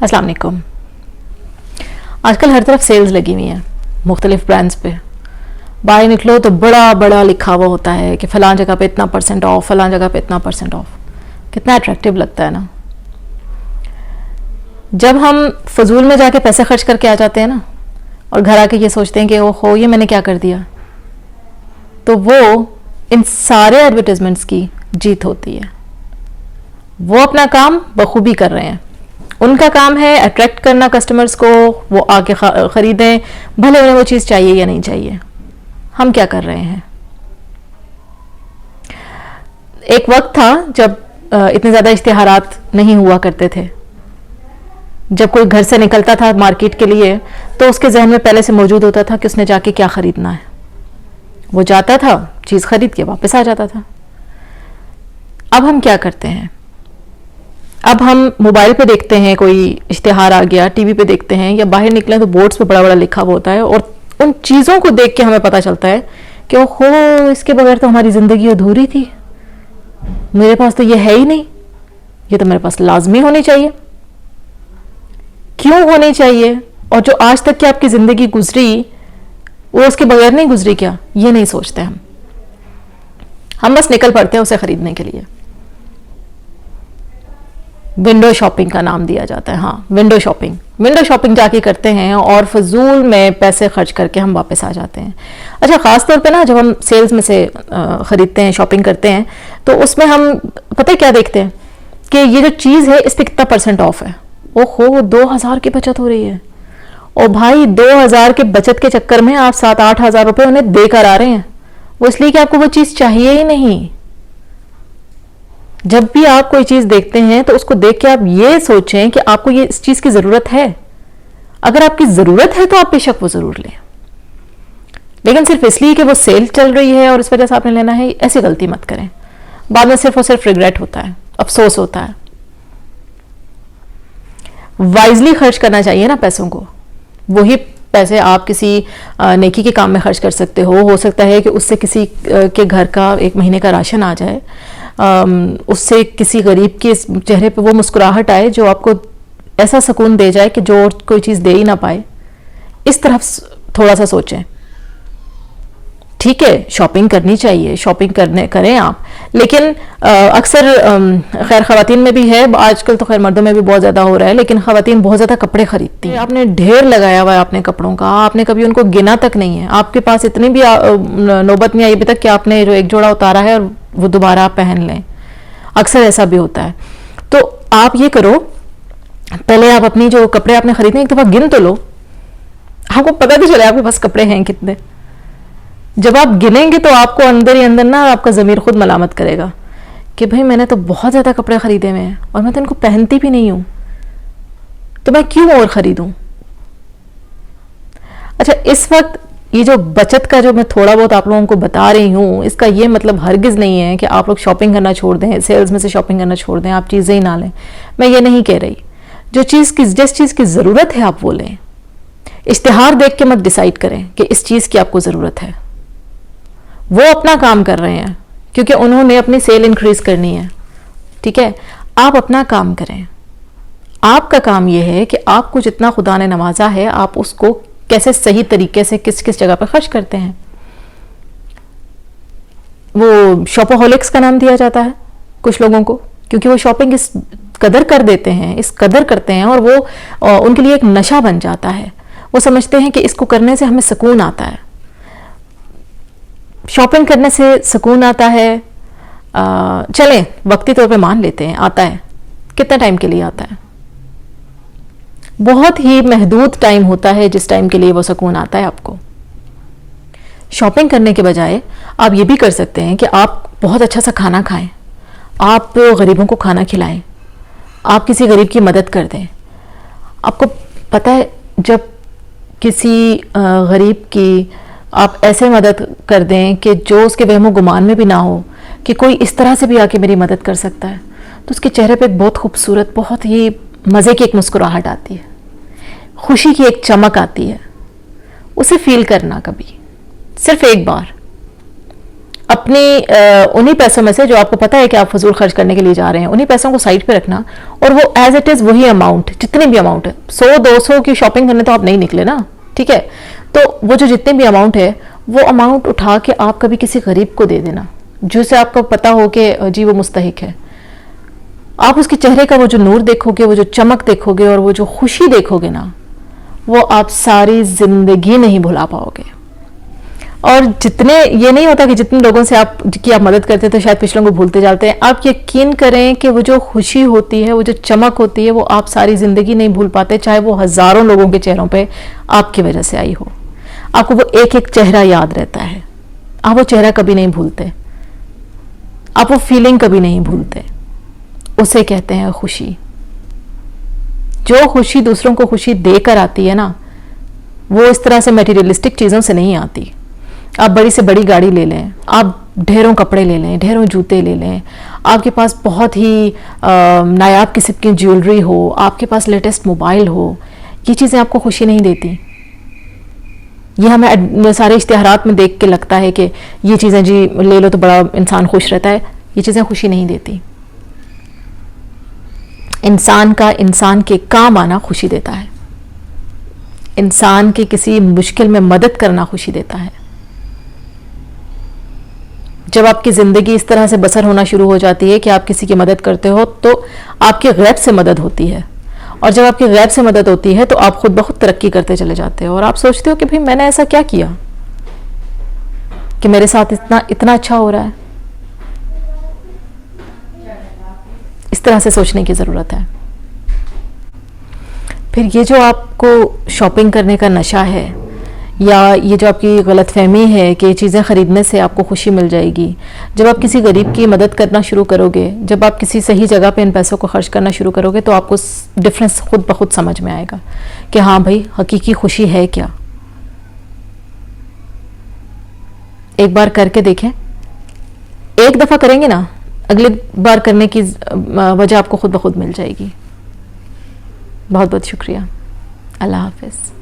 अस्सलाम वालेकुम। आजकल हर तरफ सेल्स लगी हुई हैं मुख्तलिफ ब्रांड्स पे। बाहर निकलो तो बड़ा बड़ा लिखा हुआ होता है कि फ़लाँ जगह पे इतना % ऑफ, फ़लाँ जगह पे इतना % ऑफ। कितना अट्रैक्टिव लगता है ना। जब हम फजूल में जाके पैसे खर्च करके आ जाते हैं ना और घर आके ये सोचते हैं कि ओहो ये मैंने क्या कर दिया, तो वो इन सारे एडवर्टाइजमेंट्स की जीत होती है। वो अपना काम बखूबी कर रहे हैं। उनका काम है अट्रैक्ट करना कस्टमर्स को, वो आके ख़रीदें, भले उन्हें वो चीज़ चाहिए या नहीं चाहिए। हम क्या कर रहे हैं? एक वक्त था जब इतने ज़्यादा इश्तिहारात नहीं हुआ करते थे। जब कोई घर से निकलता था मार्केट के लिए तो उसके जहन में पहले से मौजूद होता था कि उसने जाके क्या ख़रीदना है। वो जाता था, चीज़ ख़रीद के वापस आ जाता था। अब हम क्या करते हैं? अब हम मोबाइल पे देखते हैं, कोई इश्तिहार आ गया, टीवी पे देखते हैं या बाहर निकले तो बोर्ड्स पे बड़ा बड़ा लिखा हुआ होता है और उन चीज़ों को देख के हमें पता चलता है कि ओहो इसके बगैर तो हमारी ज़िंदगी अधूरी थी, मेरे पास तो ये है ही नहीं, ये तो मेरे पास लाजमी होनी चाहिए। क्यों होनी चाहिए? और जो आज तक की आपकी ज़िंदगी गुजरी वो उसके बगैर नहीं गुजरी क्या, ये नहीं सोचते हम बस निकल पड़ते हैं उसे खरीदने के लिए। विंडो शॉपिंग का नाम दिया जाता है। हाँ, विंडो शॉपिंग जाके करते हैं और फजूल में पैसे खर्च करके हम वापस आ जाते हैं। अच्छा, ख़ास तौर पे ना जब हम सेल्स में से ख़रीदते हैं, शॉपिंग करते हैं, तो उसमें हम पता है क्या देखते हैं कि ये जो चीज़ है इस पर कितना % ऑफ है। ओहो 2000 की बचत हो रही है। और भाई 2000 के बचत के चक्कर में आप 7-8 हज़ार रुपये उन्हें देकर आ रहे हैं, वो इसलिए कि आपको वो चीज़ चाहिए ही नहीं। जब भी आप कोई चीज़ देखते हैं तो उसको देख के आप ये सोचें कि आपको ये इस चीज़ की ज़रूरत है। अगर आपकी ज़रूरत है तो आप बेशक वो ज़रूर लें, लेकिन सिर्फ इसलिए कि वो सेल चल रही है और इस वजह से आपने लेना है, ऐसी गलती मत करें। बाद में सिर्फ और सिर्फ रिग्रेट होता है, अफसोस होता है। वाइजली खर्च करना चाहिए ना पैसों को। वही पैसे आप किसी नेकी के काम में खर्च कर सकते हो सकता है कि उससे किसी के घर का 1 महीने का राशन आ जाए, उससे किसी गरीब के चेहरे पे वो मुस्कुराहट आए जो आपको ऐसा सुकून दे जाए कि जो कोई चीज़ दे ही ना पाए। इस तरफ थोड़ा सा सोचें। ठीक है, शॉपिंग करनी चाहिए, शॉपिंग करें आप, लेकिन अक्सर खैर ख़वातीन में भी है, आजकल तो खैर मर्दों में भी बहुत ज़्यादा हो रहा है, लेकिन ख़वातीन बहुत ज़्यादा कपड़े खरीदती हैं। आपने ढेर लगाया हुआ है अपने कपड़ों का, आपने कभी उनको गिना तक नहीं है। आपके पास इतनी भी नौबत नहीं आई अभी तक कि आपने जो एक जोड़ा उतारा है और वो दोबारा आप पहन लें। अक्सर ऐसा भी होता है। तो आप ये करो, पहले आप अपनी जो कपड़े आपने खरीदे एक दफ़ा गिन तो लो, आपको पता तो चले आपके पास कपड़े हैं कितने। जब आप गिनेंगे तो आपको अंदर ही अंदर ना आपका ज़मीर खुद मलामत करेगा कि भाई मैंने तो बहुत ज़्यादा कपड़े ख़रीदे हुए हैं और मैं तो इनको पहनती भी नहीं हूँ, तो मैं क्यों और ख़रीदूँ। अच्छा, इस वक्त ये जो बचत का जो मैं थोड़ा बहुत आप लोगों को बता रही हूँ, इसका ये मतलब हरगिज़ नहीं है कि आप लोग शॉपिंग करना छोड़ दें, सेल्स में से शॉपिंग करना छोड़ दें, आप चीज़ें ही ना लें। मैं ये नहीं कह रही। जो चीज़ की जिस चीज़ की ज़रूरत है आप वो लें। इश्तिहार देख के मत डिसाइड करें कि इस चीज़ की आपको ज़रूरत है। वो अपना काम कर रहे हैं क्योंकि उन्होंने अपनी सेल इंक्रीज करनी है। ठीक है, आप अपना काम करें। आपका काम यह है कि आपको जितना खुदा ने नवाजा है आप उसको कैसे सही तरीके से किस किस जगह पर खर्च करते हैं। वो शॉपोहोलिक्स का नाम दिया जाता है कुछ लोगों को, क्योंकि वो शॉपिंग इस कदर कर देते हैं, इस कदर करते हैं, और वो उनके लिए एक नशा बन जाता है। वो समझते हैं कि इसको करने से हमें सुकून आता है, शॉपिंग करने से सुकून आता है। चलें वक्ती तौर पे मान लेते हैं आता है। कितना टाइम के लिए आता है? बहुत ही महदूद टाइम होता है जिस टाइम के लिए वो सुकून आता है आपको। शॉपिंग करने के बजाय आप ये भी कर सकते हैं कि आप बहुत अच्छा सा खाना खाएं, आप गरीबों को खाना खिलाएं, आप किसी गरीब की मदद कर दें। आपको पता है, जब किसी गरीब की आप ऐसे मदद कर दें कि जो उसके वहमो गुमान में भी ना हो कि कोई इस तरह से भी आके मेरी मदद कर सकता है, तो उसके चेहरे पे एक बहुत खूबसूरत, बहुत ही मज़े की एक मुस्कुराहट आती है, खुशी की एक चमक आती है। उसे फील करना कभी, सिर्फ एक बार। अपनी उन्हीं पैसों में से जो आपको पता है कि आप फजूल खर्च करने के लिए जा रहे हैं, उन्हीं पैसों को साइड पे रखना, और वो एज इट इज़ वही अमाउंट, जितने भी अमाउंट है, 100-200 की शॉपिंग करने तो आप नहीं निकले ना, ठीक है, तो वो जो जितने भी अमाउंट है वो अमाउंट उठा के आप कभी किसी गरीब को दे देना, जिससे आपको पता हो कि जी वो मुस्तहिक है। आप उसके चेहरे का वो जो नूर देखोगे, वो जो चमक देखोगे और वो जो खुशी देखोगे ना, वो आप सारी जिंदगी नहीं भुला पाओगे। और जितने, ये नहीं होता कि जितने लोगों से आप की आप मदद करते हैं तो शायद पिछलों को भूलते जाते हैं, आप यकीन करें कि वो जो खुशी होती है, वो जो चमक होती है, वो आप सारी जिंदगी नहीं भूल पाते, चाहे वो हजारों लोगों के चेहरों पे आपकी वजह से आई हो। आपको वो एक एक चेहरा याद रहता है, आप वो चेहरा कभी नहीं भूलते, आप वो फीलिंग कभी नहीं भूलते। उसे कहते हैं खुशी। जो खुशी दूसरों को खुशी देकर आती है ना, वो इस तरह से मटेरियलिस्टिक चीज़ों से नहीं आती। आप बड़ी से बड़ी गाड़ी ले लें, आप ढेरों कपड़े ले लें, ढेरों जूते ले लें, आपके पास बहुत ही नायाब किस्म की ज्वेलरी हो, आपके पास लेटेस्ट मोबाइल हो, ये चीज़ें आपको खुशी नहीं देती। ये हमें सारे इश्तिहारात में देख के लगता है कि ये चीज़ें जी ले लो तो बड़ा इंसान खुश रहता है, ये चीज़ें खुशी नहीं देती। इंसान का इंसान के काम आना खुशी देता है, इंसान की किसी मुश्किल में मदद करना खुशी देता है। जब आपकी ज़िंदगी इस तरह से बसर होना शुरू हो जाती है कि आप किसी की मदद करते हो, तो आपकी गैब से मदद होती है, और जब आपकी गैब से मदद होती है तो आप खुद ब खुद तरक्की करते चले जाते हो, और आप सोचते हो कि भाई मैंने ऐसा क्या किया कि मेरे साथ इतना इतना अच्छा हो रहा है। इस तरह से सोचने की ज़रूरत है। फिर ये जो आपको शॉपिंग करने का नशा है, या ये जो आपकी गलतफहमी है कि चीज़ें ख़रीदने से आपको खुशी मिल जाएगी, जब आप किसी गरीब की मदद करना शुरू करोगे, जब आप किसी सही जगह पे इन पैसों को खर्च करना शुरू करोगे, तो आपको डिफरेंस खुद ब खुद समझ में आएगा कि हाँ भाई, हकीकी खुशी है क्या। एक बार करके देखें, एक दफ़ा करेंगे ना, अगली बार करने की वजह आपको खुद ब खुद मिल जाएगी। बहुत बहुत शुक्रिया। अल्लाह हाफ़िज़।